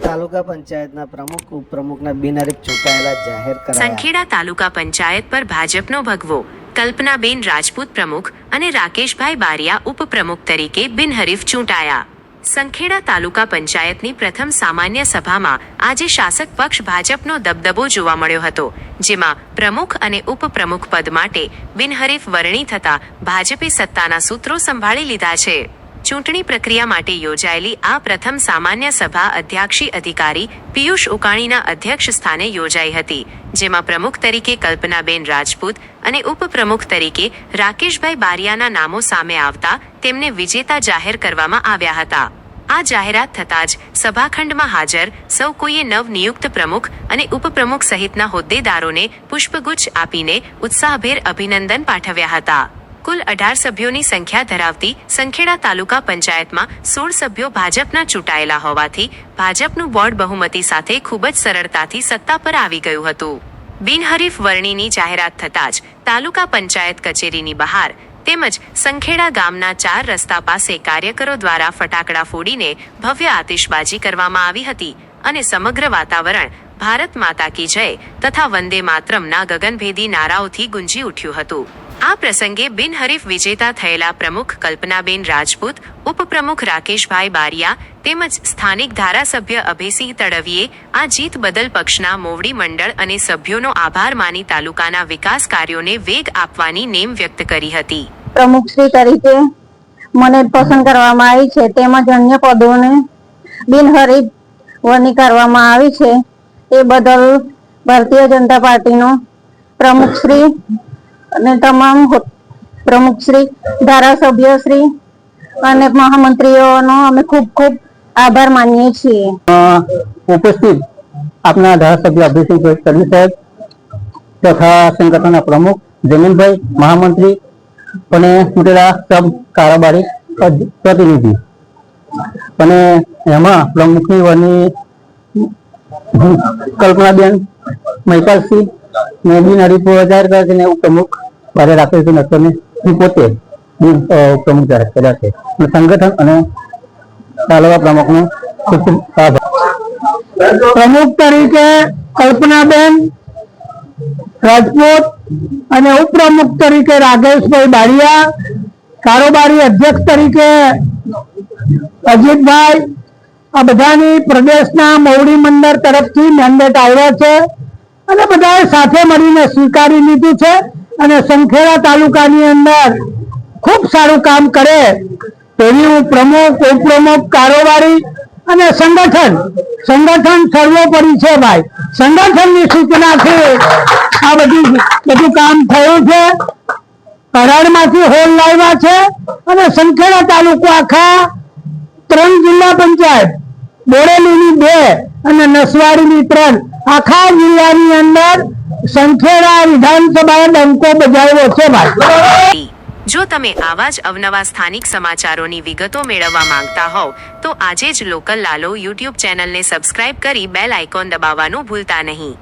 તાલુકા પંચાયતના પ્રમુખ ઉપપ્રમુખના બિનહરીફ ચૂંટાયેલા જાહેર કરાયા। સંખેડા તાલુકા પંચાયત પર ભાજપનો ભગવો। કલ્પનાબેન રાજપૂત પ્રમુખ અને રાકેશભાઈ બારિયા ઉપપ્રમુખ તરીકે બિનહરીફ ચૂંટાયા। સંખેડા તાલુકા પંચાયતની પ્રથમ સામાન્ય સભામાં આજે શાસક પક્ષ ભાજપનો દબદબો જોવા મળ્યો હતો, જેમાં પ્રમુખ અને ઉપપ્રમુખ પદ માટે બિનહરીફ વરણી થતા ભાજપે સત્તાના સૂત્રો સંભાળી લીધા છે। ચૂંટણી પ્રક્રિયા માટે યોજાયેલી આ પ્રથમ સામાન્ય સભા અધ્યક્ષી અધિકારી પિયુષ ઉકાણીના અધ્યક્ષ સ્થાને યોજાઈ હતી, જેમાં પ્રમુખ તરીકે કલ્પનાબેન રાજપૂત અને ઉપપ્રમુખ તરીકે રાકેશભાઈ બારિયાના નામો સામે આવતા તેમને વિજેતા જાહેર કરવામાં આવ્યા હતા। આ જાહેરાત થતાં જ સભાખંડમાં હાજર સૌ કોઈએ નવનિયુક્ત પ્રમુખ અને ઉપપ્રમુખ સહિતના હોદ્દેદારોને પુષ્પગુચ્છ આપીને ઉત્સાહભેર અભિનંદન પાઠવ્યા હતા। કુલ 18 સભ્યોની સંખ્યા ધરાવતી સંખેડા તાલુકા પંચાયતમાં 16 સભ્યો ભાજપના ચૂંટાયેલા હોવાથી ભાજપનું બોર્ડ બહુમતી સાથે ખૂબ જ સરળતાથી સત્તા પર આવી ગયું હતું। બિનહરીફ વરણીની જાહેરાત થતાં જ તાલુકા પંચાયત કચેરીની બહાર તેમજ સંખેડા ગામના 4 રસ્તા પાસે કાર્યકરો દ્વારા ફટાકડા ફોડીને ભવ્ય આતિશબાજી કરવામાં આવી હતી અને સમગ્ર વાતાવરણ ભારત માતા કી જય તથા વંદે માતરમના ગગનભેદી નારાઓથી ગુંજી ઉઠ્યું હતું। આ પ્રસંગે બિનહરીફ વિજેતા થયેલા પ્રમુખ કલ્પનાબેન રાજપૂત, ઉપપ્રમુખ રાકેશભાઈ બારિયા તેમજ સ્થાનિક ધારાસભ્ય અભયસિંહ તડવીએ આ જીત બદલ પક્ષના મોવડી મંડળ અને સભ્યોનો આભાર માની તાલુકાના વિકાસ કાર્યોને વેગ આપવાની નેમ વ્યક્ત કરી હતી। પ્રમુખશ્રી તરીકે મને પસંદ કરવામાં આવી છે, તેમજ અન્ય પદોને બિનહરીફ વરણી કરવામાં આવી છે, એ બદલ ભારતીય જનતા પાર્ટીનો પ્રમુખશ્રી અને તમામ પ્રમુખશ્રી, ધારાસભ્યશ્રી અને મહામંત્રીઓનો અમે ખૂબ ખૂબ આભાર માનીએ છીએ। ઉપસ્થિત આપના ધારાસભ્ય અભયસિંહ તડવી સાહેબ તથા સંગઠનના પ્રમુખ જમીનભાઈ, મહામંત્રી અને ચૂંટેલા સબ કારોબારી પ્રતિનિધિ અને એમાં પ્રમુખની વરણી કલ્પનાબેન મહિપાલસિંહ ને બિનહરીફ જાહેર કર્યા છે ને ઉપપ્રમુખ બારે રાકેશભાઈ નટવરને પોતે પ્રમુખ જાહેર કર્યા છે। સંગઠન અને તાલુકા પ્રમુખનો ખૂબ ખૂબ આભાર। પ્રમુખ તરીકે કલ્પનાબેન રાજપૂત અને ઉપપ્રમુખ તરીકે રાકેશભાઈ બારિયા, કારોબારી અધ્યક્ષ તરીકે અજીતભાઈ, આ બધાની પ્રદેશના મોવડી મંડળ તરફથી મેન્ડેટ આવ્યા છે અને બધાએ સાથે મળીને સ્વીકારી લીધું છે અને સંખેડા તાલુકાની અંદર ખૂબ સારું કામ કરે તેવી હું પ્રમુખ, ઉપપ્રમુખ, કારોબારી અને સંગઠન સર્વોપરી છે ભાઈ। સંગઠનની સૂચનાથી આ બધું કામ થયું છે। કરાડમાંથી હોલ લાવ્યા છે અને સંખેડા તાલુકો આખા 3 જિલ્લા પંચાયત, બોડેલીની 2 અને નસવાડીની 3 આખા જિલ્લાની અંદર સંખેડા વિધાનસભાએ ડંકો બજાવ્યો છે ભાઈ। જો તમે આવા જ અવનવા સ્થાનિક સમાચારોની વિગતો મેળવવા માંગતા હોવ તો આજે જ લોકલ લાલો યુટ્યુબ ચેનલને સબસ્ક્રાઇબ કરી બેલ આઇકોન દબાવવાનું ભૂલતા નહીં।